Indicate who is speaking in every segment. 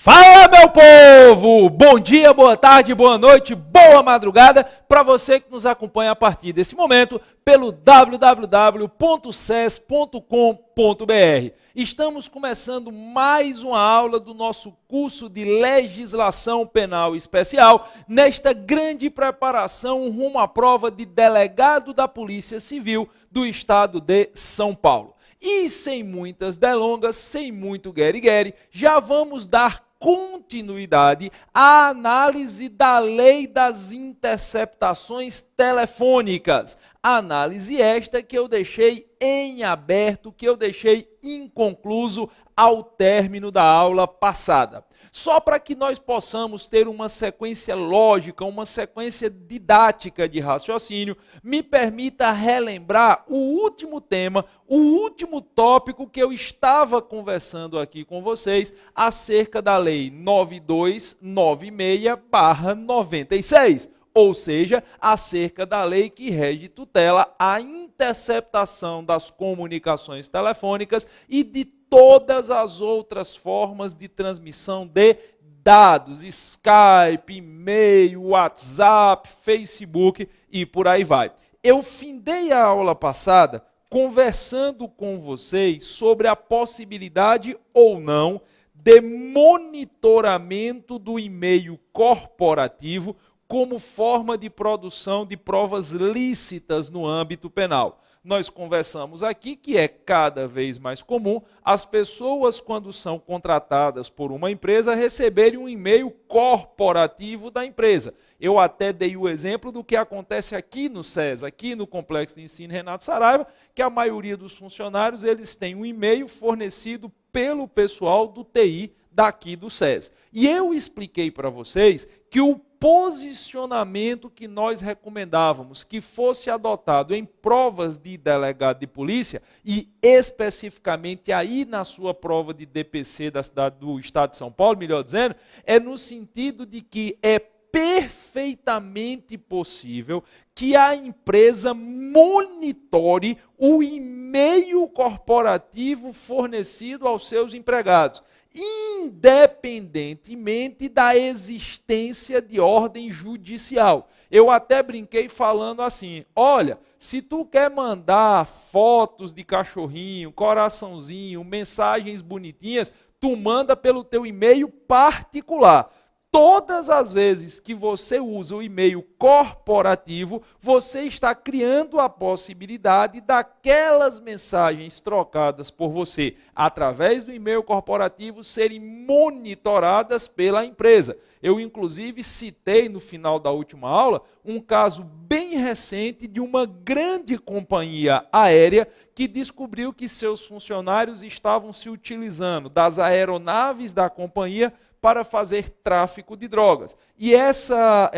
Speaker 1: Fala, meu povo! Bom dia, boa tarde, boa noite, boa madrugada para você que nos acompanha a partir desse momento pelo www.ces.com.br. Estamos começando mais uma aula do nosso curso de Legislação Penal Especial, nesta grande preparação rumo à prova de delegado da Polícia Civil do Estado de São Paulo. E sem muitas delongas, sem muito gueri-gueri, já vamos dar continuidade à análise da lei das interceptações telefônicas. Análise esta que eu deixei em aberto, que eu deixei inconcluso ao término da aula passada. Só para que nós possamos ter uma sequência lógica, uma sequência didática de raciocínio, me permita relembrar o último tema, o último tópico que eu estava conversando aqui com vocês acerca da Lei 9296/96, ou seja, acerca da lei que rege e tutela a interceptação das comunicações telefônicas e de todas as outras formas de transmissão de dados, Skype, e-mail, WhatsApp, Facebook e por aí vai. Eu findei a aula passada conversando com vocês sobre a possibilidade ou não de monitoramento do e-mail corporativo como forma de produção de provas lícitas no âmbito penal. Nós conversamos aqui que é cada vez mais comum as pessoas, quando são contratadas por uma empresa, receberem um e-mail corporativo da empresa. Eu até dei o exemplo do que acontece aqui no SES, aqui no Complexo de Ensino Renato Saraiva, que a maioria dos funcionários eles têm um e-mail fornecido pelo pessoal do TI daqui do SES. E eu expliquei para vocês que o posicionamento que nós recomendávamos que fosse adotado em provas de delegado de polícia e especificamente aí na sua prova de DPC da cidade do Estado de São Paulo, melhor dizendo, é no sentido de que é perfeitamente possível que a empresa monitore o e-mail corporativo fornecido aos seus empregados, independentemente da existência de ordem judicial. Eu até brinquei falando assim, olha, se tu quer mandar fotos de cachorrinho, coraçãozinho, mensagens bonitinhas, tu manda pelo teu e-mail particular. Todas as vezes que você usa o e-mail corporativo, você está criando a possibilidade daquelas mensagens trocadas por você através do e-mail corporativo serem monitoradas pela empresa. Eu, inclusive, citei no final da última aula um caso bem recente de uma grande companhia aérea que descobriu que seus funcionários estavam se utilizando das aeronaves da companhia para fazer tráfico de drogas. E essa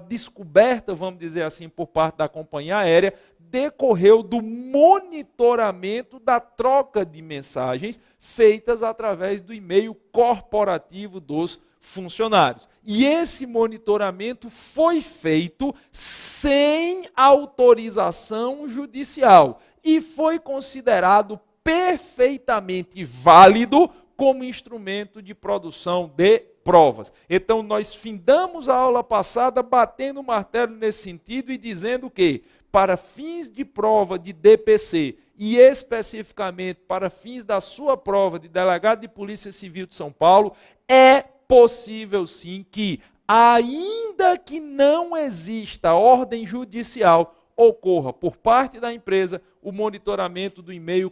Speaker 1: descoberta, vamos dizer assim, por parte da companhia aérea, decorreu do monitoramento da troca de mensagens feitas através do e-mail corporativo dos funcionários. E esse monitoramento foi feito sem autorização judicial e foi considerado perfeitamente válido como instrumento de produção de provas. Então, nós findamos a aula passada batendo o martelo nesse sentido e dizendo que, para fins de prova de DPC e especificamente para fins da sua prova de delegado de Polícia Civil de São Paulo, é possível sim que, ainda que não exista ordem judicial, ocorra por parte da empresa o monitoramento do e-mail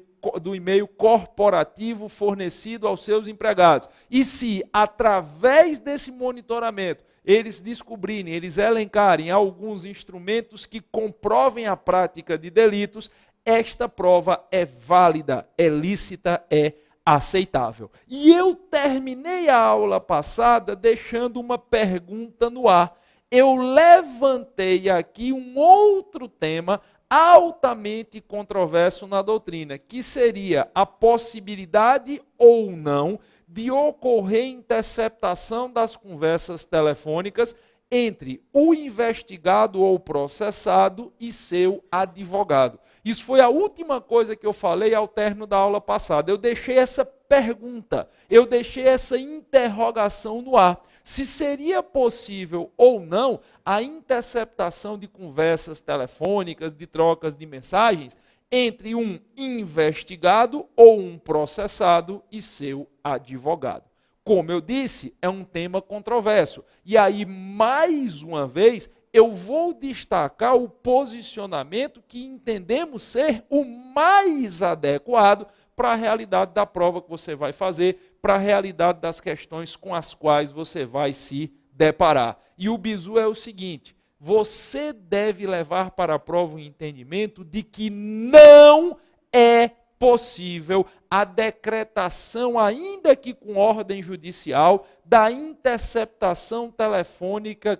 Speaker 1: corporativo fornecido aos seus empregados. E se, através desse monitoramento, eles descobrirem, eles elencarem alguns instrumentos que comprovem a prática de delitos, esta prova é válida, é lícita, é aceitável. E eu terminei a aula passada deixando uma pergunta no ar. Eu levantei aqui um outro tema altamente controverso na doutrina, que seria a possibilidade ou não de ocorrer interceptação das conversas telefônicas entre o investigado ou processado e seu advogado. Isso foi a última coisa que eu falei ao término da aula passada. Eu deixei essa pergunta, eu deixei essa interrogação no ar. Se seria possível ou não a interceptação de conversas telefônicas, de trocas de mensagens, entre um investigado ou um processado e seu advogado. Como eu disse, é um tema controverso. E aí, mais uma vez, eu vou destacar o posicionamento que entendemos ser o mais adequado para a realidade da prova que você vai fazer, para a realidade das questões com as quais você vai se deparar. E o bizu é o seguinte: você deve levar para a prova o entendimento de que não é possível a decretação, ainda que com ordem judicial, da interceptação telefônica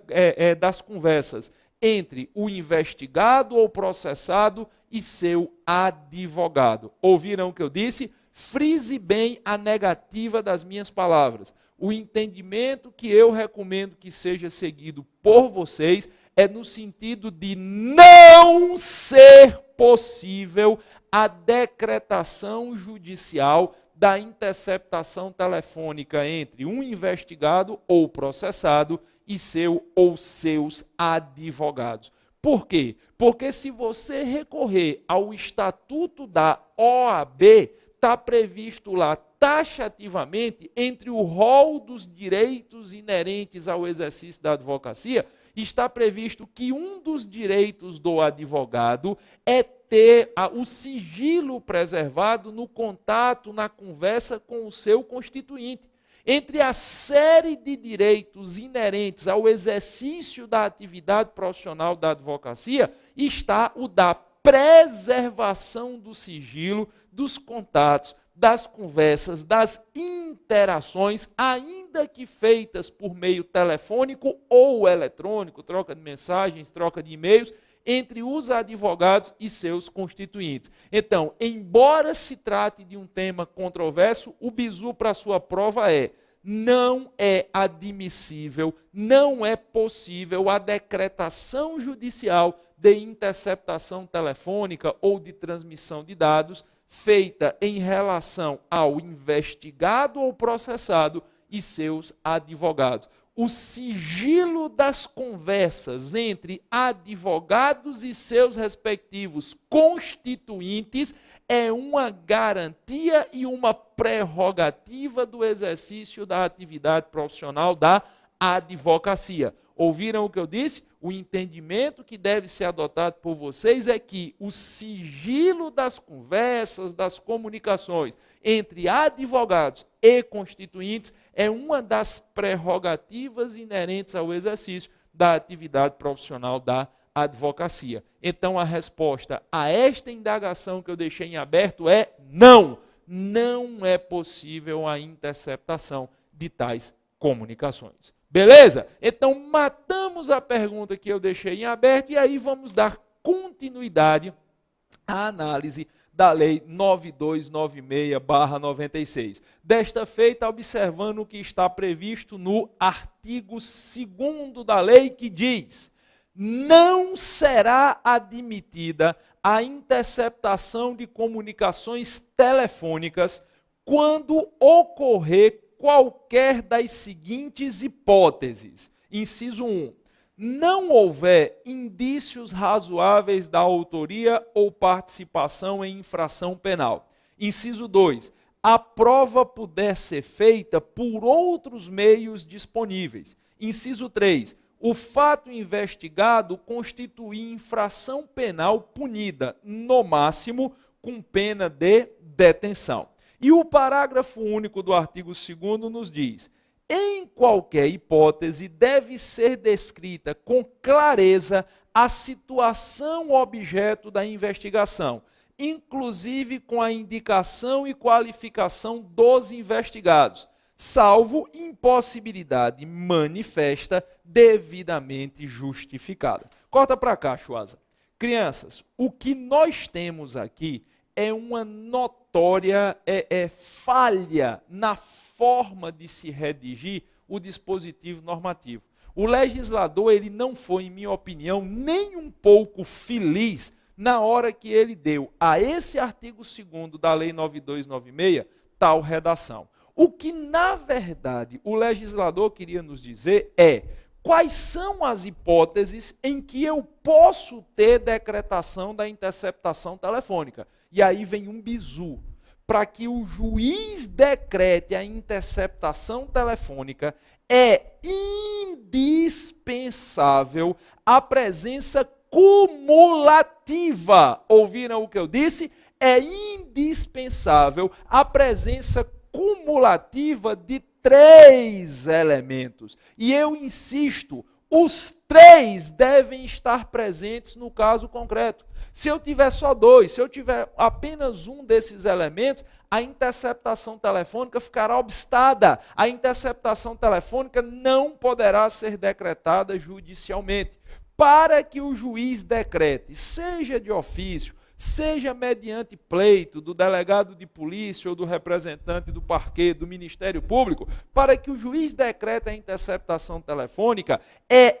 Speaker 1: das conversas entre o investigado ou processado e seu advogado. Ouviram o que eu disse? Frise bem a negativa das minhas palavras. O entendimento que eu recomendo que seja seguido por vocês é no sentido de não ser possível a decretação judicial da interceptação telefônica entre um investigado ou processado e seu ou seus advogados. Por quê? Porque se você recorrer ao Estatuto da OAB, está previsto lá taxativamente, entre o rol dos direitos inerentes ao exercício da advocacia, está previsto que um dos direitos do advogado é ter o sigilo preservado no contato, na conversa com o seu constituinte. Entre a série de direitos inerentes ao exercício da atividade profissional da advocacia, está o da preservação do sigilo, dos contatos, das conversas, das interações, ainda que feitas por meio telefônico ou eletrônico, troca de mensagens, troca de e-mails, entre os advogados e seus constituintes. Então, embora se trate de um tema controverso, o bizu para a sua prova não é admissível, não é possível a decretação judicial de interceptação telefônica ou de transmissão de dados feita em relação ao investigado ou processado e seus advogados. O sigilo das conversas entre advogados e seus respectivos constituintes é uma garantia e uma prerrogativa do exercício da atividade profissional da advocacia. Ouviram o que eu disse? O entendimento que deve ser adotado por vocês é que o sigilo das conversas, das comunicações entre advogados e constituintes é uma das prerrogativas inerentes ao exercício da atividade profissional da advocacia. Então, a resposta a esta indagação que eu deixei em aberto é não. Não é possível a interceptação de tais comunicações. Beleza? Então, matamos a pergunta que eu deixei em aberto e aí vamos dar continuidade à análise da Lei 9296/96. Desta feita, observando o que está previsto no artigo 2º da lei, que diz: não será admitida a interceptação de comunicações telefônicas quando ocorrer qualquer das seguintes hipóteses. Inciso 1. Não houver indícios razoáveis da autoria ou participação em infração penal. Inciso 2. A prova puder ser feita por outros meios disponíveis. Inciso 3. O fato investigado constituir infração penal punida, no máximo, com pena de detenção. E o parágrafo único do artigo 2º nos diz: em qualquer hipótese, deve ser descrita com clareza a situação objeto da investigação, inclusive com a indicação e qualificação dos investigados, salvo impossibilidade manifesta devidamente justificada. Corta para cá, Chuasa. Crianças, o que nós temos aqui é uma notória falha na forma de se redigir o dispositivo normativo. O legislador ele não foi, em minha opinião, nem um pouco feliz na hora que ele deu a esse artigo 2º da Lei 9296 tal redação. O que, na verdade, o legislador queria nos dizer é quais são as hipóteses em que eu posso ter decretação da interceptação telefônica. E aí vem um bizu. Para que o juiz decrete a interceptação telefônica, é indispensável a presença cumulativa. Ouviram o que eu disse? É indispensável a presença cumulativa de 3 elementos. E eu insisto, os 3 devem estar presentes no caso concreto. Se eu tiver só 2, se eu tiver apenas um desses elementos, a interceptação telefônica ficará obstada. A interceptação telefônica não poderá ser decretada judicialmente. Para que o juiz decrete, seja de ofício, seja mediante pleito do delegado de polícia ou do representante do parquê, do Ministério Público, para que o juiz decrete a interceptação telefônica, é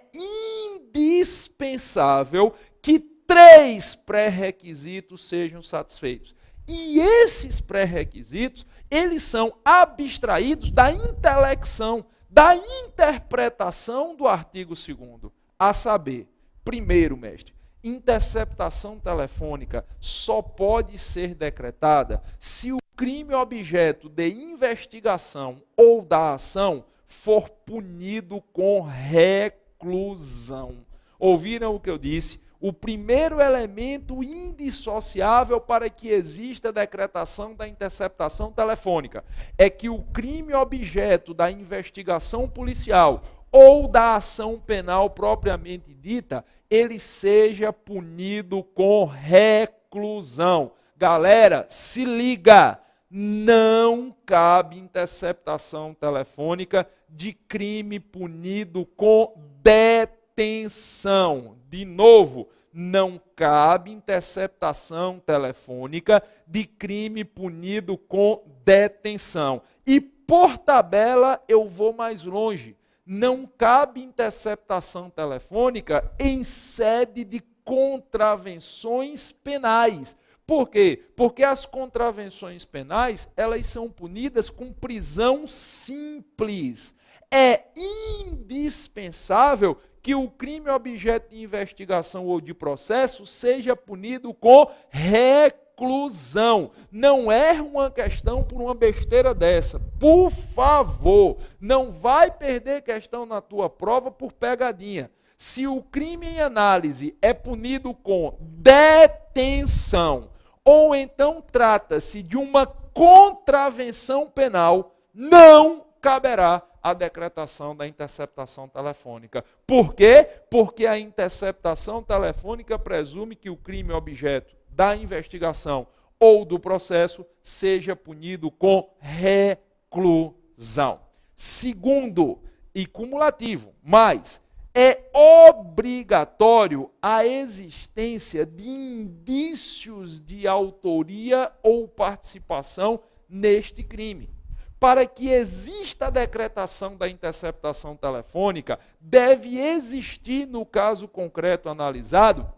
Speaker 1: indispensável que 3 pré-requisitos sejam satisfeitos. E esses pré-requisitos, eles são abstraídos da intelecção, da interpretação do artigo 2º, a saber, primeiro, mestre, interceptação telefônica só pode ser decretada se o crime objeto de investigação ou da ação for punido com reclusão. Ouviram o que eu disse? O primeiro elemento indissociável para que exista a decretação da interceptação telefônica é que o crime objeto da investigação policial ou da ação penal propriamente dita, ele seja punido com reclusão. Galera, se liga, não cabe interceptação telefônica de crime punido com detenção. De novo, não cabe interceptação telefônica de crime punido com detenção. E por tabela eu vou mais longe. Não cabe interceptação telefônica em sede de contravenções penais. Por quê? Porque as contravenções penais, elas são punidas com prisão simples. É indispensável que o crime objeto de investigação ou de processo seja punido com reclusão. Não é uma questão por uma besteira dessa. Por favor, não vai perder questão na tua prova por pegadinha. Se o crime em análise é punido com detenção, ou então trata-se de uma contravenção penal, não caberá a decretação da interceptação telefônica. Por quê? Porque a interceptação telefônica presume que o crime objeto da investigação ou do processo seja punido com reclusão. Segundo e cumulativo, mas é obrigatório a existência de indícios de autoria ou participação neste crime. Para que exista a decretação da interceptação telefônica, deve existir, no caso concreto analisado,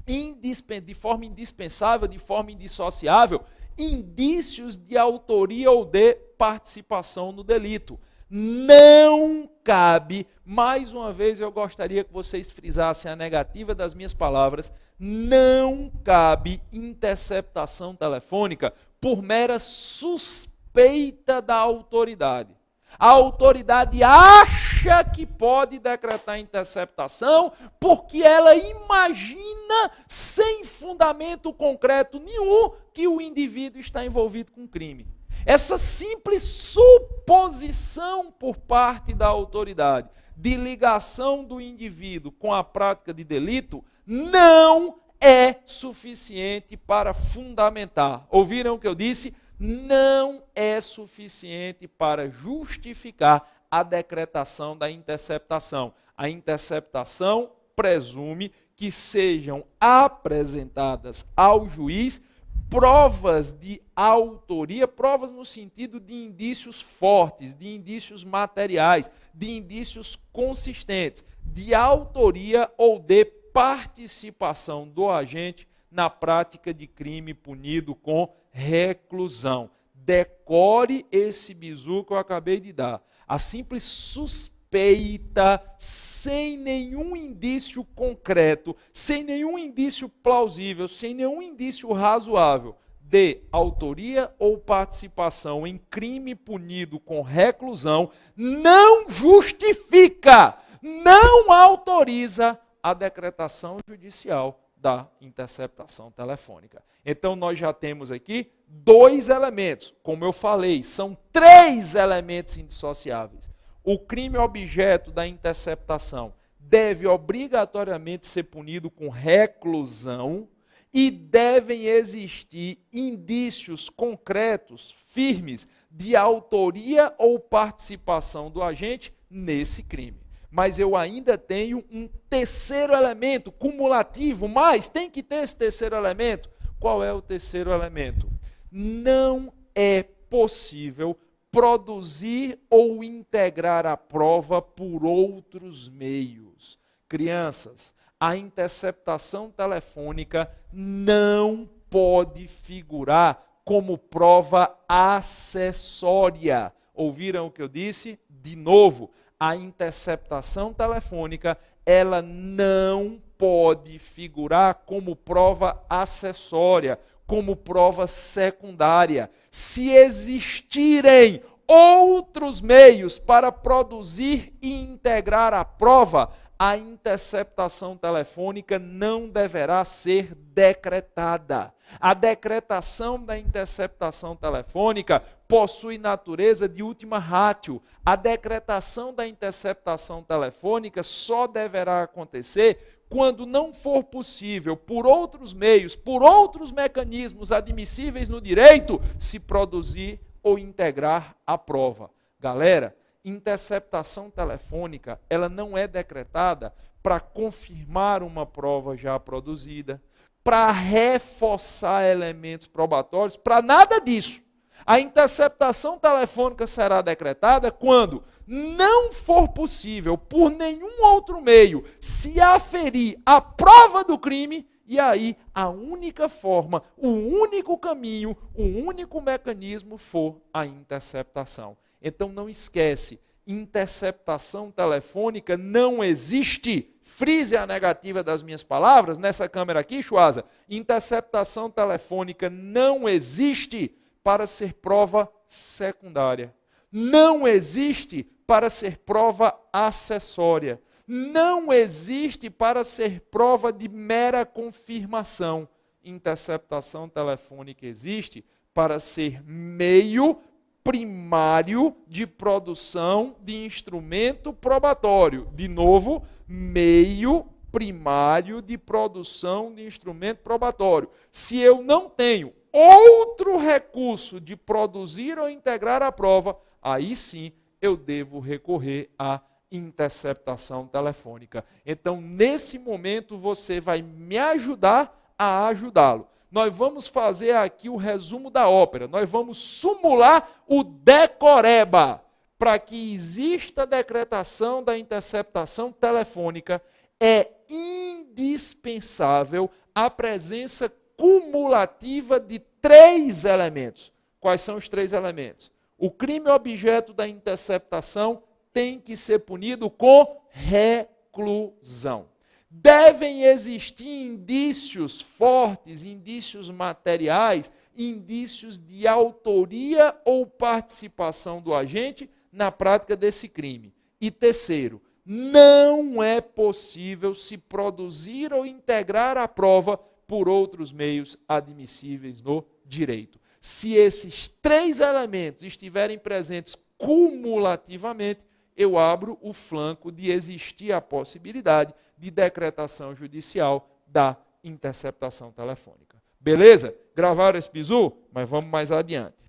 Speaker 1: de forma indispensável, de forma indissociável, indícios de autoria ou de participação no delito. Não cabe, mais uma vez eu gostaria que vocês frisassem a negativa das minhas palavras, não cabe interceptação telefônica por mera suspeita da autoridade. A autoridade acha que pode decretar interceptação porque ela imagina, sem fundamento concreto nenhum, que o indivíduo está envolvido com crime. Essa simples suposição por parte da autoridade de ligação do indivíduo com a prática de delito não é suficiente para fundamentar. Ouviram o que eu disse? Não é suficiente para justificar a decretação da interceptação. A interceptação presume que sejam apresentadas ao juiz provas de autoria, provas no sentido de indícios fortes, de indícios materiais, de indícios consistentes, de autoria ou de participação do agente na prática de crime punido com reclusão. Decore esse bizu que eu acabei de dar. A simples suspeita, sem nenhum indício concreto, sem nenhum indício plausível, sem nenhum indício razoável de autoria ou participação em crime punido com reclusão, não justifica, não autoriza a decretação judicial da interceptação telefônica. Então, nós já temos aqui 2 elementos. Como eu falei, são 3 elementos indissociáveis. O crime objeto da interceptação deve obrigatoriamente ser punido com reclusão e devem existir indícios concretos, firmes, de autoria ou participação do agente nesse crime. Mas eu ainda tenho um terceiro elemento cumulativo, mas tem que ter esse terceiro elemento. Qual é o terceiro elemento? Não é possível produzir ou integrar a prova por outros meios. Crianças, a interceptação telefônica não pode figurar como prova acessória. Ouviram o que eu disse? De novo, a interceptação telefônica, ela não pode figurar como prova acessória, como prova secundária. Se existirem outros meios para produzir e integrar a prova, a interceptação telefônica não deverá ser decretada. A decretação da interceptação telefônica possui natureza de última ratio. A decretação da interceptação telefônica só deverá acontecer quando não for possível, por outros meios, por outros mecanismos admissíveis no direito, se produzir ou integrar a prova. Galera, interceptação telefônica, ela não é decretada para confirmar uma prova já produzida, para reforçar elementos probatórios, para nada disso. A interceptação telefônica será decretada quando não for possível, por nenhum outro meio, se aferir a prova do crime, e aí a única forma, o único caminho, o único mecanismo for a interceptação. Então não esquece, interceptação telefônica não existe. Frise a negativa das minhas palavras, nessa câmera aqui, Chuasa. Interceptação telefônica não existe para ser prova secundária. Não existe para ser prova acessória. Não existe para ser prova de mera confirmação. Interceptação telefônica existe para ser meio primário de produção de instrumento probatório. De novo, meio primário de produção de instrumento probatório. Se eu não tenho outro recurso de produzir ou integrar a prova, aí sim eu devo recorrer à interceptação telefônica. Então, nesse momento, você vai me ajudar a ajudá-lo. Nós vamos fazer aqui o resumo da ópera. Nós vamos simular o decoreba. Para que exista a decretação da interceptação telefônica, é indispensável a presença cumulativa de 3 elementos. Quais são os 3 elementos? O crime objeto da interceptação tem que ser punido com reclusão. Devem existir indícios fortes, indícios materiais, indícios de autoria ou participação do agente na prática desse crime. E terceiro, não é possível se produzir ou integrar a prova por outros meios admissíveis no direito. Se esses 3 elementos estiverem presentes cumulativamente, eu abro o flanco de existir a possibilidade de decretação judicial da interceptação telefônica. Beleza? Gravaram esse bizu? Mas vamos mais adiante.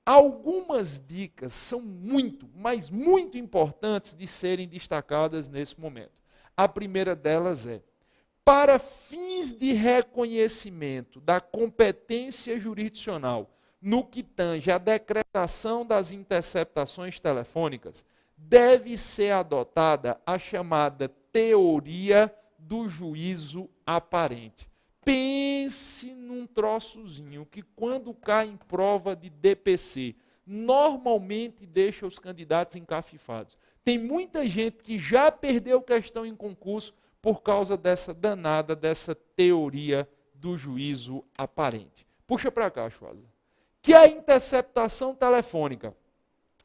Speaker 1: Algumas dicas são muito, mas muito importantes de serem destacadas nesse momento. A primeira delas é: para fins de reconhecimento da competência jurisdicional no que tange à decretação das interceptações telefônicas, deve ser adotada a chamada teoria do juízo aparente. pense num troçozinho que quando cai em prova de DPC, normalmente deixa os candidatos encafifados. Tem muita gente que já perdeu questão em concurso por causa dessa danada, dessa teoria do juízo aparente. Puxa para cá, Schwarzer. Que a interceptação telefônica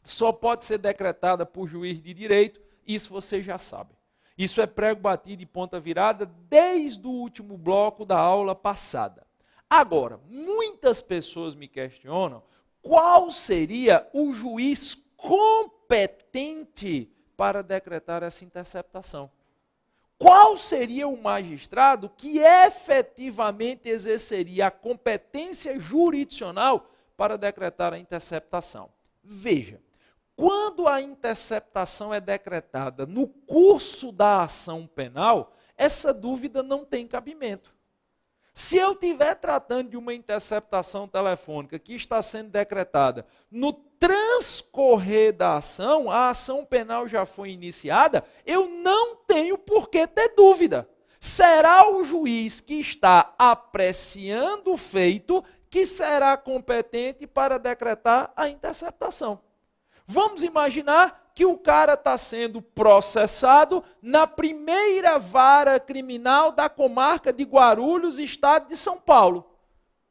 Speaker 1: só pode ser decretada por juiz de direito, isso você já sabe. Isso é prego batido e ponta virada desde o último bloco da aula passada. Agora, muitas pessoas me questionam qual seria o juiz competente para decretar essa interceptação. Qual seria o magistrado que efetivamente exerceria a competência jurisdicional para decretar a interceptação? Veja, quando a interceptação é decretada no curso da ação penal, essa dúvida não tem cabimento. Se eu estiver tratando de uma interceptação telefônica que está sendo decretada no transcorrer da ação, a ação penal já foi iniciada, eu não tenho por que ter dúvida. Será o juiz que está apreciando o feito que será competente para decretar a interceptação. Vamos imaginar que o cara está sendo processado na primeira vara criminal da comarca de Guarulhos, estado de São Paulo.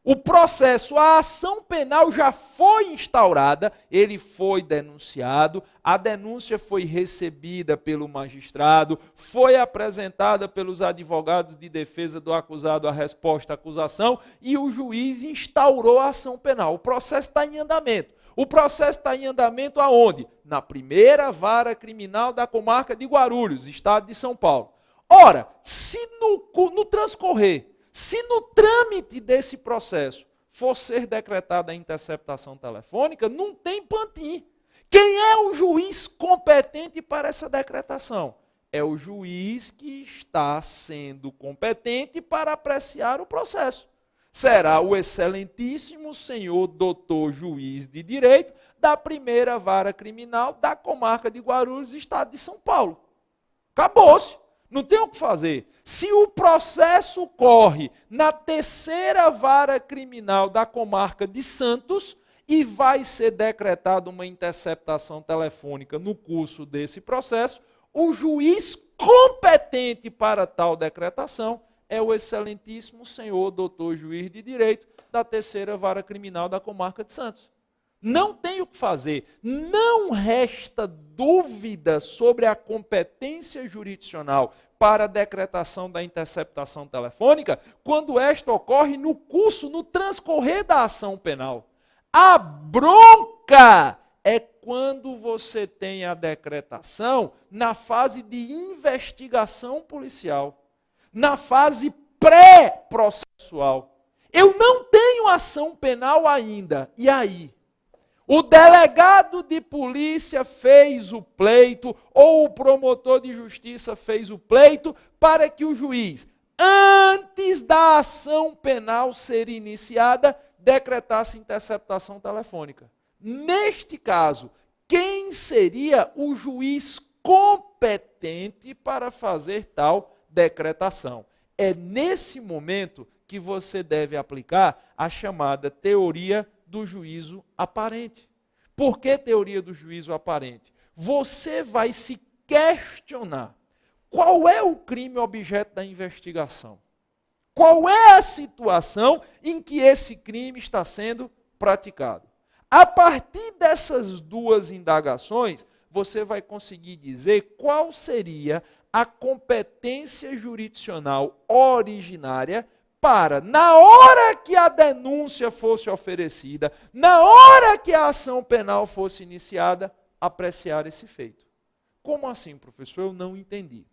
Speaker 1: O processo, a ação penal já foi instaurada, ele foi denunciado, a denúncia foi recebida pelo magistrado, foi apresentada pelos advogados de defesa do acusado a resposta à acusação e o juiz instaurou a ação penal. O processo está em andamento. O processo está em andamento aonde? Na primeira vara criminal da comarca de Guarulhos, estado de São Paulo. Ora, se no transcorrer, se no trâmite desse processo for ser decretada a interceptação telefônica, não tem pantim. Quem é o juiz competente para essa decretação? É o juiz que está sendo competente para apreciar o processo. Será o excelentíssimo senhor doutor juiz de direito da primeira vara criminal da comarca de Guarulhos, estado de São Paulo. Acabou-se. Não tem o que fazer. Se o processo corre na terceira vara criminal da comarca de Santos e vai ser decretada uma interceptação telefônica no curso desse processo, o juiz competente para tal decretação é o excelentíssimo senhor doutor juiz de direito da terceira vara criminal da comarca de Santos. Não tem o que fazer. Não resta dúvida sobre a competência jurisdicional para a decretação da interceptação telefônica quando esta ocorre no curso, no transcorrer da ação penal. A bronca é quando você tem a decretação na fase de investigação policial, na fase pré-processual. Eu não tenho ação penal ainda. E aí? O delegado de polícia fez o pleito, ou o promotor de justiça fez o pleito, para que o juiz, antes da ação penal ser iniciada, decretasse interceptação telefônica. Neste caso, quem seria o juiz competente para fazer tal decretação? É nesse momento que você deve aplicar a chamada teoria do juízo aparente. Por que teoria do juízo aparente? Você vai se questionar qual é o crime objeto da investigação. Qual é a situação em que esse crime está sendo praticado? A partir dessas duas indagações, você vai conseguir dizer qual seria a competência jurisdicional originária para, na hora que a denúncia fosse oferecida, na hora que a ação penal fosse iniciada, apreciar esse feito. Como assim, professor? Eu não entendi.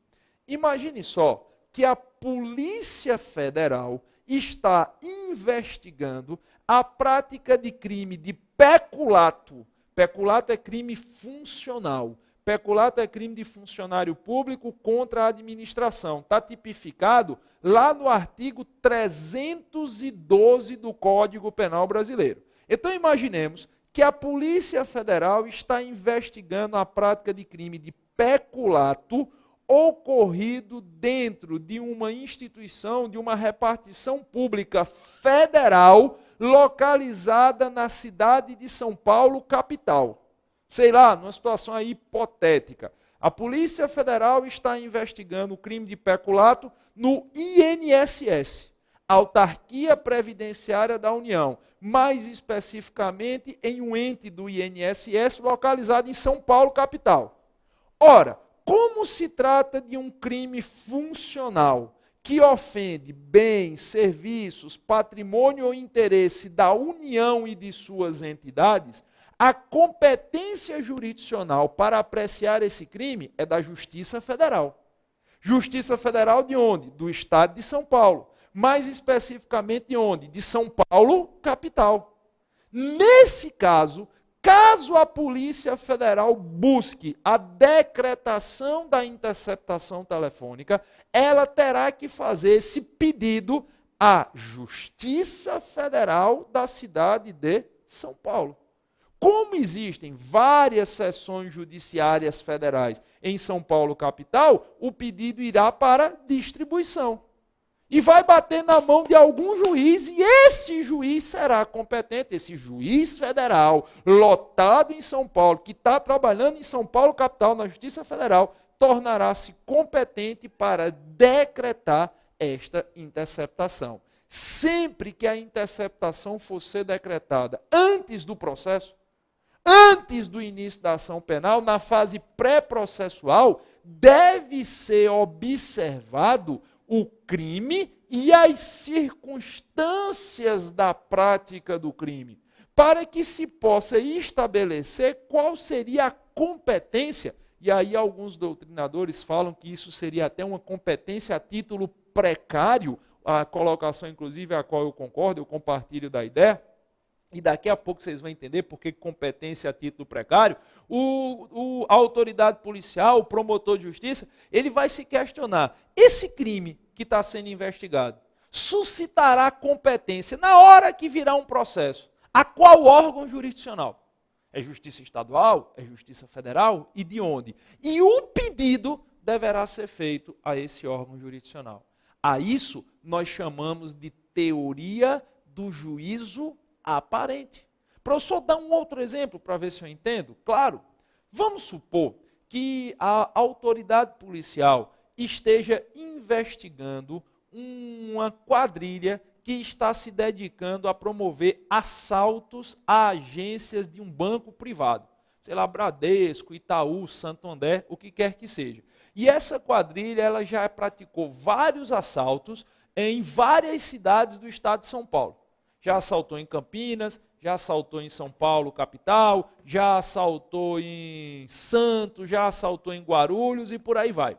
Speaker 1: Imagine só que a Polícia Federal está investigando a prática de crime de peculato. Peculato é crime funcional. Peculato é crime de funcionário público contra a administração. Está tipificado lá no artigo 312 do Código Penal Brasileiro. Então imaginemos que a Polícia Federal está investigando a prática de crime de peculato, ocorrido dentro de uma instituição, de uma repartição pública federal, localizada na cidade de São Paulo, capital. Sei lá, numa situação aí hipotética. A Polícia Federal está investigando o crime de peculato no INSS, Autarquia Previdenciária da União, mais especificamente em um ente do INSS localizado em São Paulo, capital. Ora, como se trata de um crime funcional que ofende bens, serviços, patrimônio ou interesse da União e de suas entidades, a competência jurisdicional para apreciar esse crime é da Justiça Federal. Justiça Federal de onde? Do Estado de São Paulo. Mais especificamente de onde? De São Paulo, capital. Nesse caso, caso a Polícia Federal busque a decretação da interceptação telefônica, ela terá que fazer esse pedido à Justiça Federal da cidade de São Paulo. Como existem várias seções judiciárias federais em São Paulo, capital, o pedido irá para distribuição. E vai bater na mão de algum juiz, e esse juiz será competente, esse juiz federal, lotado em São Paulo, que está trabalhando em São Paulo, capital, na Justiça Federal, tornará-se competente para decretar esta interceptação. Sempre que a interceptação for ser decretada antes do processo, antes do início da ação penal, na fase pré-processual, deve ser observado o crime e as circunstâncias da prática do crime, para que se possa estabelecer qual seria a competência. E aí alguns doutrinadores falam que isso seria até uma competência a título precário, a colocação, inclusive, a qual eu concordo, eu compartilho da ideia. E daqui a pouco vocês vão entender por que competência a título precário. A autoridade policial, o promotor de justiça, ele vai se questionar: esse crime que está sendo investigado suscitará competência na hora que virá um processo? A qual órgão jurisdicional? É Justiça Estadual? É Justiça Federal? E de onde? E o pedido deverá ser feito a esse órgão jurisdicional. A isso nós chamamos de teoria do juízo aparente. Para eu só dar um outro exemplo para ver se eu entendo, claro, vamos supor que a autoridade policial esteja investigando uma quadrilha que está se dedicando a promover assaltos a agências de um banco privado, sei lá, Bradesco, Itaú, Santander, o que quer que seja. E essa quadrilha ela já praticou vários assaltos em várias cidades do estado de São Paulo. Já assaltou em Campinas, já assaltou em São Paulo, capital, já assaltou em Santos, já assaltou em Guarulhos e por aí vai.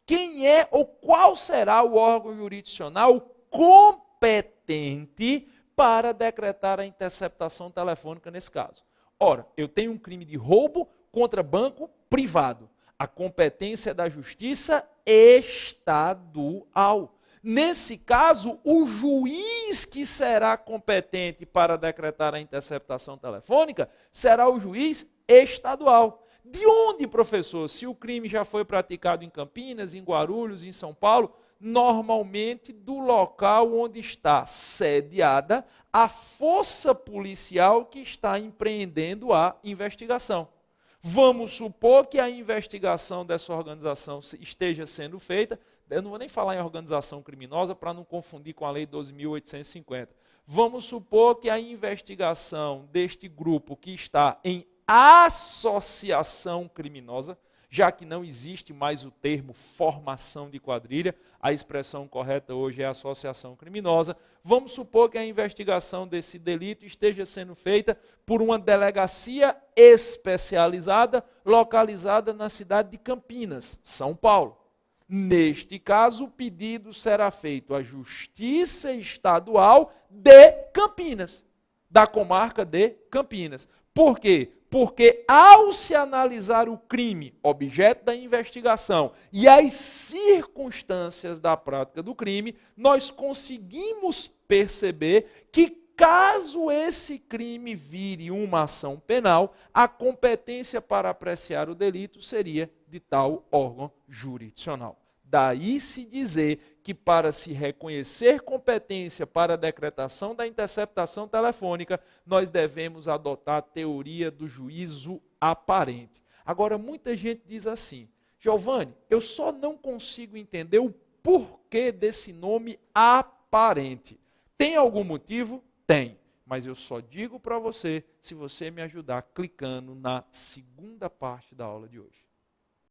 Speaker 1: Quem é ou qual será o órgão jurisdicional competente para decretar a interceptação telefônica nesse caso? Ora, eu tenho um crime de roubo contra banco privado. A competência é da Justiça Estadual. Nesse caso, o juiz que será competente para decretar a interceptação telefônica será o juiz estadual. De onde, professor? Se o crime já foi praticado em Campinas, em Guarulhos, em São Paulo, normalmente do local onde está sediada a força policial que está empreendendo a investigação. Vamos supor que a investigação dessa organização esteja sendo feita. Eu não vou nem falar em organização criminosa para não confundir com a Lei 12.850. Vamos supor que a investigação deste grupo que está em associação criminosa, já que não existe mais o termo formação de quadrilha, a expressão correta hoje é associação criminosa. Vamos supor que a investigação desse delito esteja sendo feita por uma delegacia especializada, localizada na cidade de Campinas, São Paulo. Neste caso, o pedido será feito à Justiça Estadual de Campinas, da comarca de Campinas. Por quê? Porque ao se analisar o crime, objeto da investigação, e as circunstâncias da prática do crime, nós conseguimos perceber que caso esse crime vire uma ação penal, a competência para apreciar o delito seria de tal órgão jurisdicional. Daí se dizer que para se reconhecer competência para a decretação da interceptação telefônica, nós devemos adotar a teoria do juízo aparente. Agora, muita gente diz assim, Giovanni, eu só não consigo entender o porquê desse nome aparente. Tem algum motivo? Tem. Mas eu só digo para você se você me ajudar clicando na segunda parte da aula de hoje.